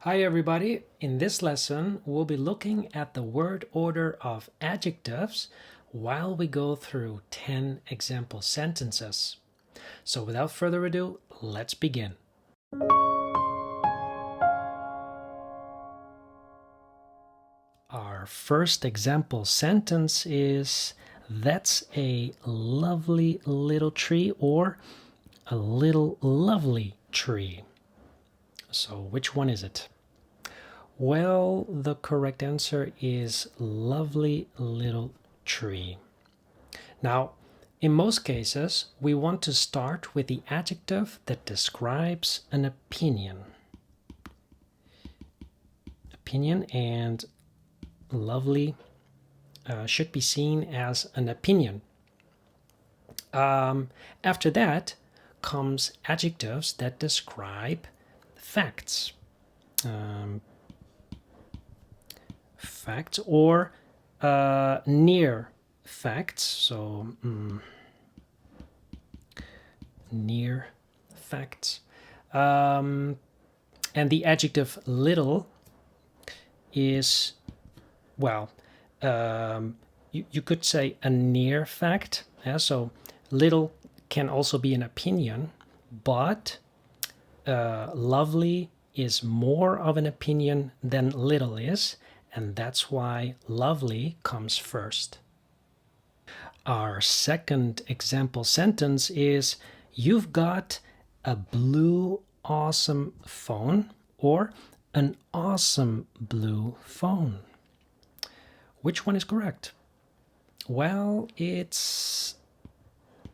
Hi everybody, in this lesson we'll be looking at the word order of adjectives while we go through 10 example sentences. So without further ado, let's begin. Our first example sentence is, "That's a lovely little tree," or "a little lovely tree." So which one is it? Well, the correct answer is lovely little tree. Now, in most cases, we want to start with the adjective that describes an opinion. Opinion and lovely should be seen as an opinion. After that comes adjectives that describe facts. Facts or near facts. So near facts. And the adjective little is, well, you could say a near fact. Yeah? So little can also be an opinion, but lovely is more of an opinion than little is, and that's why lovely comes first. Our second example sentence is, "You've got a blue awesome phone," or "an awesome blue phone." Which one is correct? Well, it's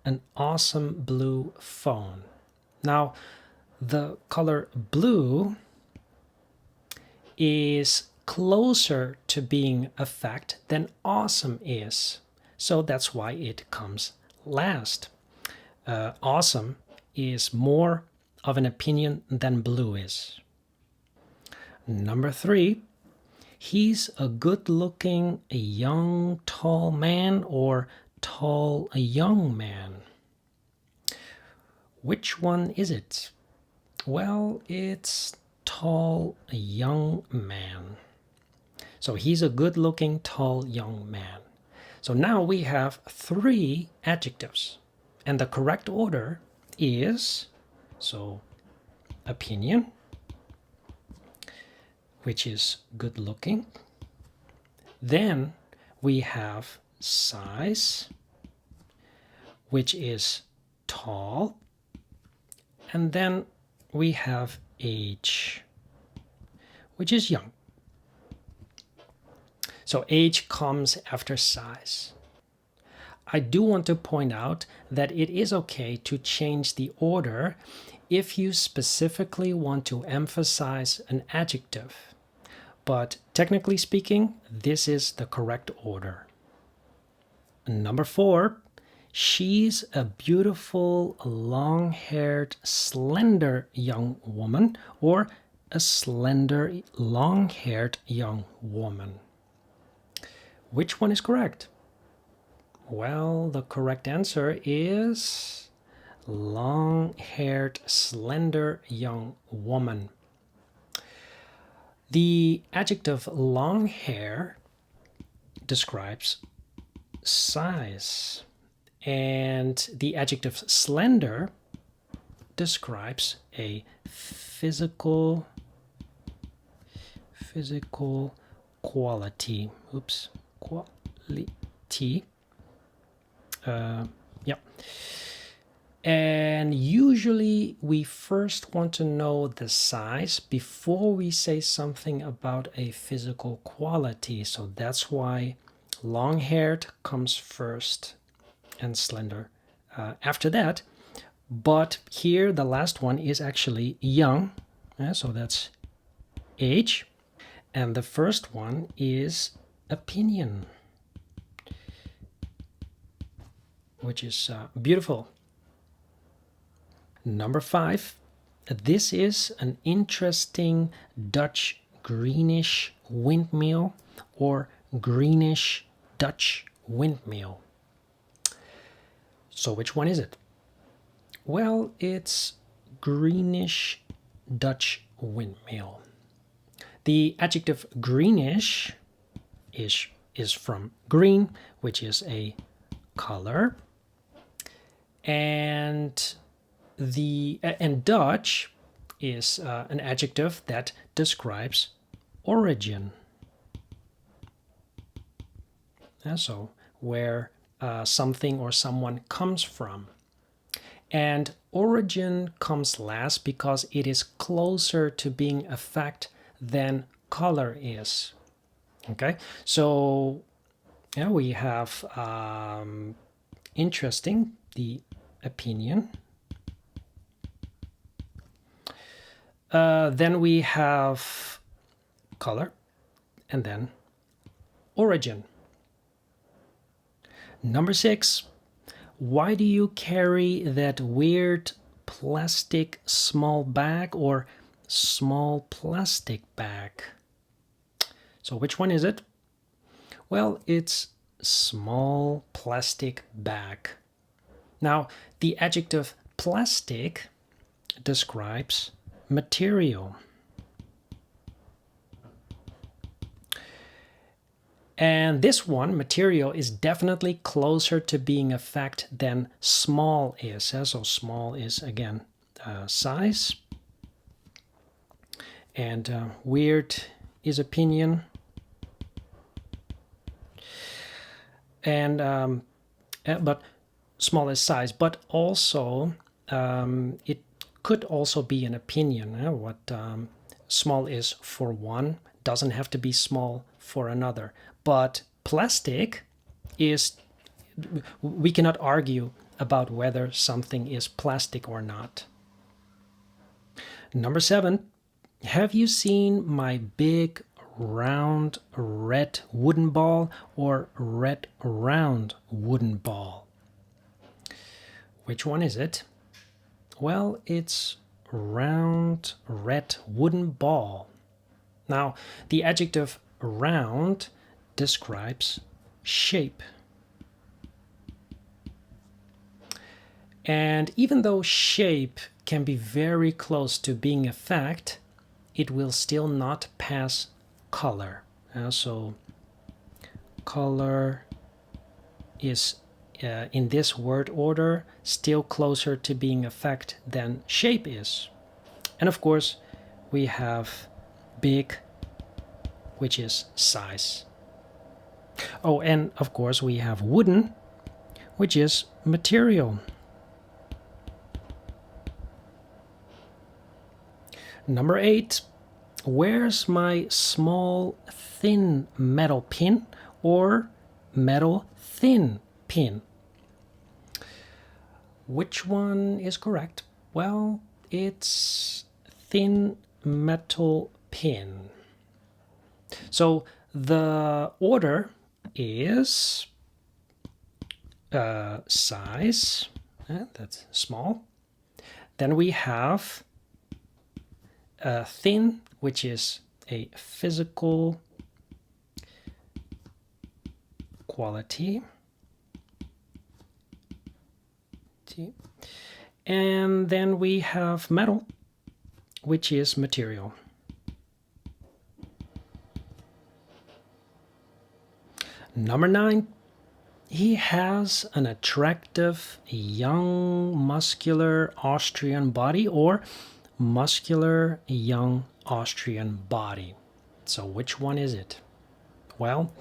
an awesome blue phone. Now, the color blue is closer to being a fact than awesome is. So that's why it comes last. Awesome is more of an opinion than blue is. Number 3, "He's a good-looking young tall man," or "tall young man." Which one is it? Well, it's tall young man. So he's a good-looking tall young man. So now we have 3 adjectives, and the correct order is, so opinion, which is good-looking. Then we have size, which is tall. And then we have age, which is young. So age comes after size. I do want to point out that it is okay to change the order if you specifically want to emphasize an adjective. But technically speaking, this is the correct order. Number 4, "She's a beautiful, long-haired, slender young woman," or "a slender, long-haired young woman." Which one is correct? Well, the correct answer is long-haired, slender young woman. The adjective long hair describes size, and the adjective slender describes a physical quality. Quality. Yeah. And usually we first want to know the size before we say something about a physical quality. So that's why long-haired comes first and slender after that. But here the last one is actually young. So that's age. And the first one is opinion, which is beautiful. Number 5, "This is an interesting Dutch greenish windmill," or "greenish Dutch windmill." So which one is it? Well, it's greenish Dutch windmill. The adjective greenish is from green, which is a color. And Dutch is an adjective that describes origin. So where something or someone comes from. And origin comes last because it is closer to being a fact than color is. Okay, so yeah, we have interesting, the opinion. Then we have color, and then origin. Number 6, why do you carry that weird plastic small bag or small plastic bag? So which one is it? Well, it's small plastic bag. Now, the adjective plastic describes material. And this one, material, is definitely closer to being a fact than small is. So small is, again, size. And weird is opinion. And but small is size. But also, it could also be an opinion. What small is for one doesn't have to be small for another. But plastic is, we cannot argue about whether something is plastic or not. Number 7, have you seen my big round red wooden ball or red round wooden ball? Which one is it? Well, it's round red wooden ball. Now, the adjective round describes shape. And even though shape can be very close to being a fact, it will still not pass color. So color is, in this word order, still closer to being a fact than shape is. And of course, we have big, which is size. Oh, and of course we have wooden, which is material. Number 8, where's my small thin metal pin or metal thin pin? Which one is correct? Well, it's thin metal pin. So the order is size, that's small. Then we have thin, which is a physical quality. And then we have metal, which is material. Number 9, he has an attractive, young, muscular Austrian body or muscular, young Austrian body. So which one is it? Well,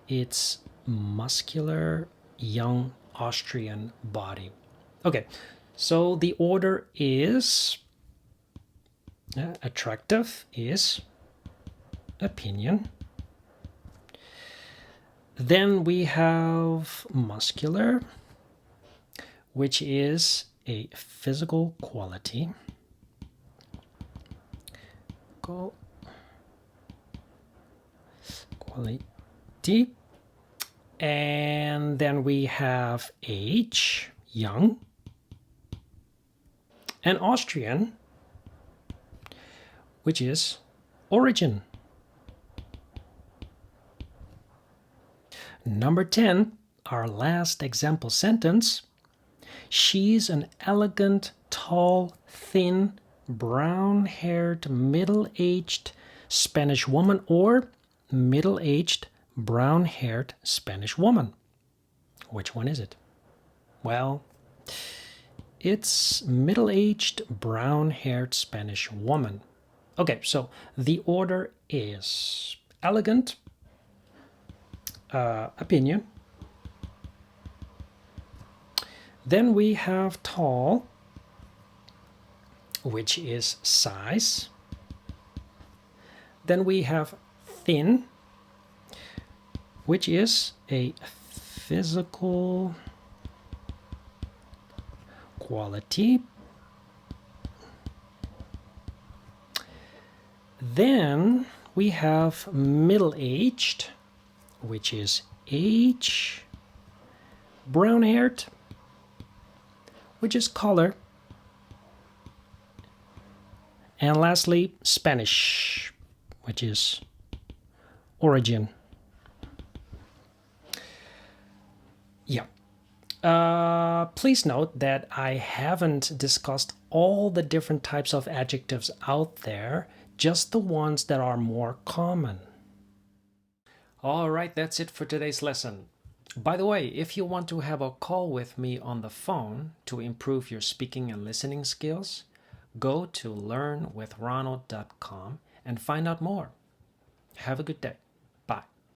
it's muscular, young Austrian body. Okay, so the order is attractive is opinion. Then we have muscular, which is a physical quality. Quality. And then we have age, young. And Austrian, which is origin. Number 10, our last example sentence. She's an elegant, tall, thin, brown-haired, middle-aged, Spanish woman or middle-aged, brown-haired Spanish woman? Which one is it? Well, it's middle-aged, brown-haired Spanish woman. Okay, so the order is elegant, opinion. Then we have tall, which is size. Then we have thin, which is a physical quality. Then we have middle-aged, which is age. Brown-haired, which is color. And lastly, Spanish, which is origin. Yeah. Please note that I haven't discussed all the different types of adjectives out there, just the ones that are more common. All right, that's it for today's lesson. By the way, if you want to have a call with me on the phone to improve your speaking and listening skills, go to learnwithronald.com and find out more. Have a good day.